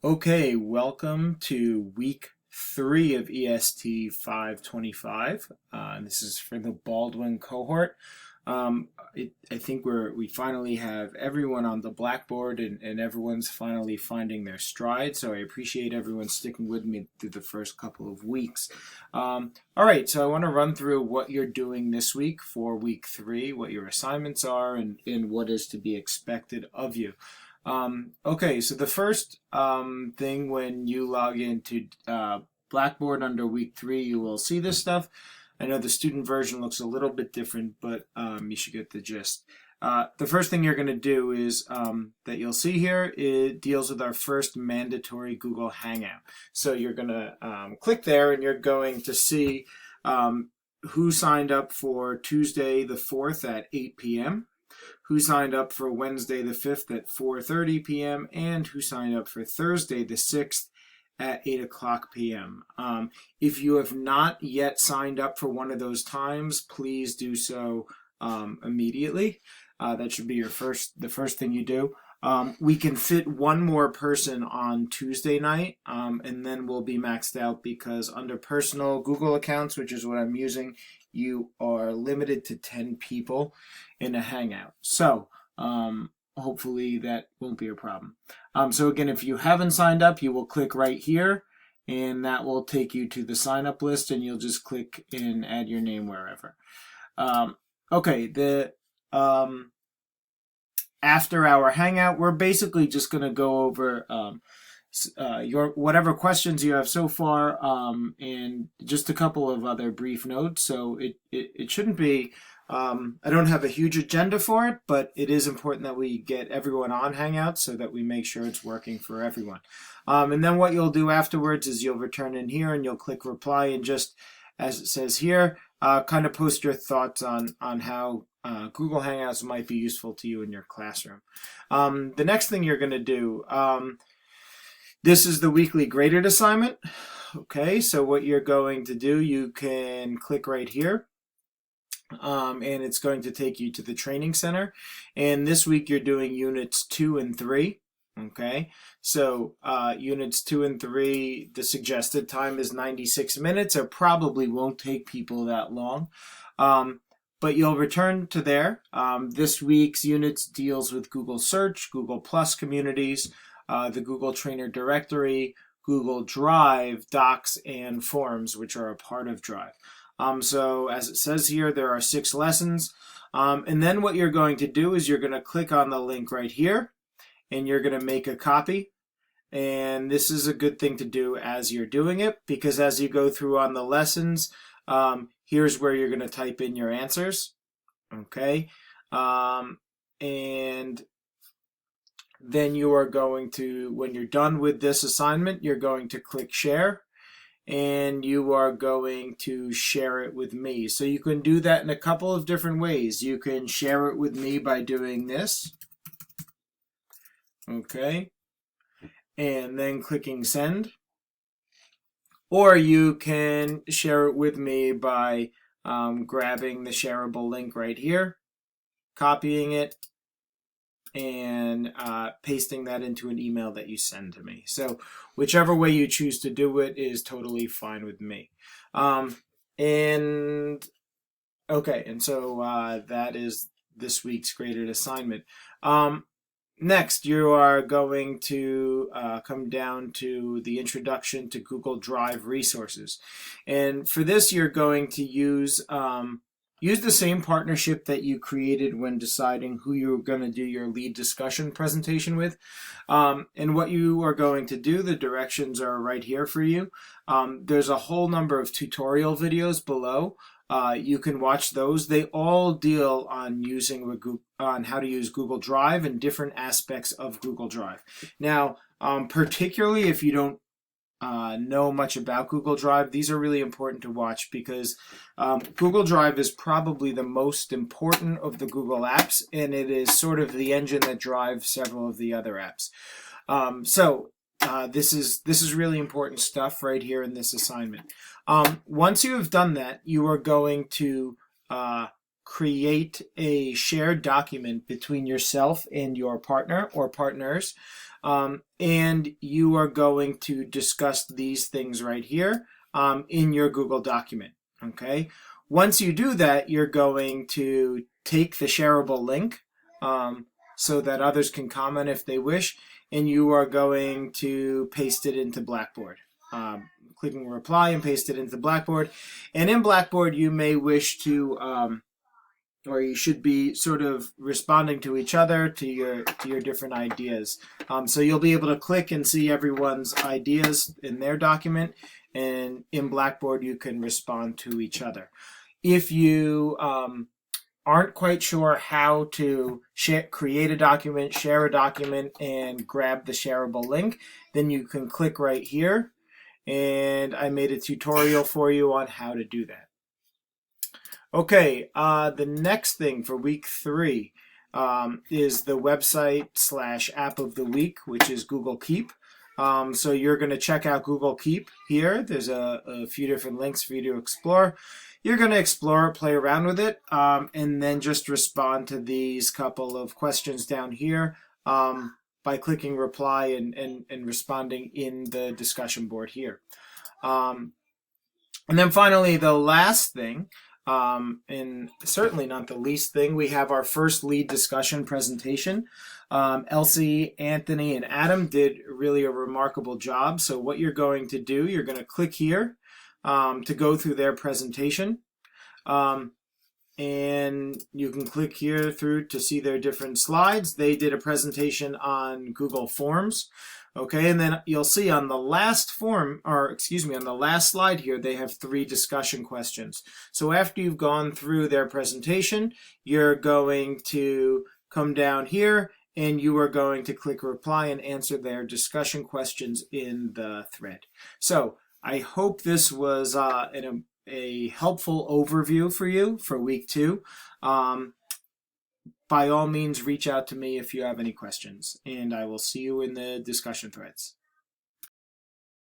Okay, welcome to week 3 of EST 525. This is for the Baldwin cohort. I think we finally have everyone on the blackboard and everyone's finally finding their stride. So I appreciate everyone sticking with me through the first couple of weeks. All right, so I want to run through what you're doing this week for week 3, what your assignments are, and what is to be expected of you. Okay, so the first thing when you log into Blackboard under week 3, you will see this stuff. I know the student version looks a little bit different, but you should get the gist. The first thing you're going to do is that you'll see here, it deals with our first mandatory Google Hangout. So you're going to click there and you're going to see who signed up for Tuesday the 4th at 8 p.m., who signed up for Wednesday the 5th at 4:30 p.m., and who signed up for Thursday the 6th at 8 o'clock p.m. If you have not yet signed up for one of those times, please do so immediately. That should be the first thing you do. We can fit one more person on Tuesday night, and then we'll be maxed out because under personal Google accounts, which is what I'm using, you are limited to 10 people in a Hangout. So hopefully that won't be a problem. So again, if you haven't signed up, you will click right here, and that will take you to the sign up list, and you'll just click and add your name wherever. Okay, the after our Hangout, we're basically just going to go over your whatever questions you have so far, and just a couple of other brief notes. So it shouldn't be, I don't have a huge agenda for it, but it is important that we get everyone on Hangout so that we make sure it's working for everyone. And then what you'll do afterwards is you'll return in here and you'll click reply, and just as it says here, kind of post your thoughts on how Google Hangouts might be useful to you in your classroom. The next thing you're going to do, this is the weekly graded assignment. Okay, so what you're going to do, you can click right here, and it's going to take you to the training center. And this week you're doing units 2 and 3. Okay, so units 2 and 3, the suggested time is 96 minutes. It probably won't take people that long. But you'll return to there. This week's units deals with Google Search, Google Plus communities, the Google Trainer Directory, Google Drive, Docs, and Forms, which are a part of Drive. So as it says here, there are 6 lessons. And then what you're going to do is you're going to click on the link right here, and you're going to make a copy. And this is a good thing to do as you're doing it, because as you go through on the lessons, here's where you're going to type in your answers. Okay. And then you are going to, when you're done with this assignment, you're going to click share, and you are going to share it with me. So you can do that in a couple of different ways. You can share it with me by doing this. Okay. And then clicking send. Or you can share it with me by grabbing the shareable link right here, copying it, and pasting that into an email that you send to me. So whichever way you choose to do it is totally fine with me. And okay, and so that is this week's graded assignment. Next, you are going to come down to the introduction to Google Drive resources. And for this, you're going to use the same partnership that you created when deciding who you're going to do your lead discussion presentation with. And what you are going to do, the directions are right here for you. There's a whole number of tutorial videos below. You can watch those. They all deal on on how to use Google Drive and different aspects of Google Drive. Now, particularly if you don't know much about Google Drive, these are really important to watch because Google Drive is probably the most important of the Google apps, and it is sort of the engine that drives several of the other apps. This is really important stuff right here in this assignment. Once you have done that, you are going to create a shared document between yourself and your partner or partners. and you are going to discuss these things right here in your Google document. Okay. Once you do that, you're going to take the shareable link so that others can comment if they wish, and you are going to paste it into Blackboard. Clicking reply and paste it into Blackboard. And in Blackboard, you may wish to, or you should be sort of responding to each other, to your different ideas. So you'll be able to click and see everyone's ideas in their document, and in Blackboard you can respond to each other. If you aren't quite sure how to create a document, share a document, and grab the shareable link, then you can click right here, and I made a tutorial for you on how to do that. Okay, the next thing for week 3 is the website / app of the week, which is Google Keep. So you're going to check out Google Keep here. There's a few different links for you to explore. You're going to explore it, play around with it, and then just respond to these couple of questions down here by clicking reply and responding in the discussion board here. And then finally, the last thing, and certainly not the least thing, we have our first lead discussion presentation. Elsie, Anthony, and Adam did really a remarkable job. So what you're going to do, you're going to click here to go through their presentation. And you can click here through to see their different slides. They did a presentation on Google Forms. Okay, and then you'll see on the last on the last slide here, they have 3 discussion questions. So after you've gone through their presentation, you're going to come down here and you are going to click reply and answer their discussion questions in the thread. So I hope this was a helpful overview for you for week 2. By all means, reach out to me if you have any questions, and I will see you in the discussion threads.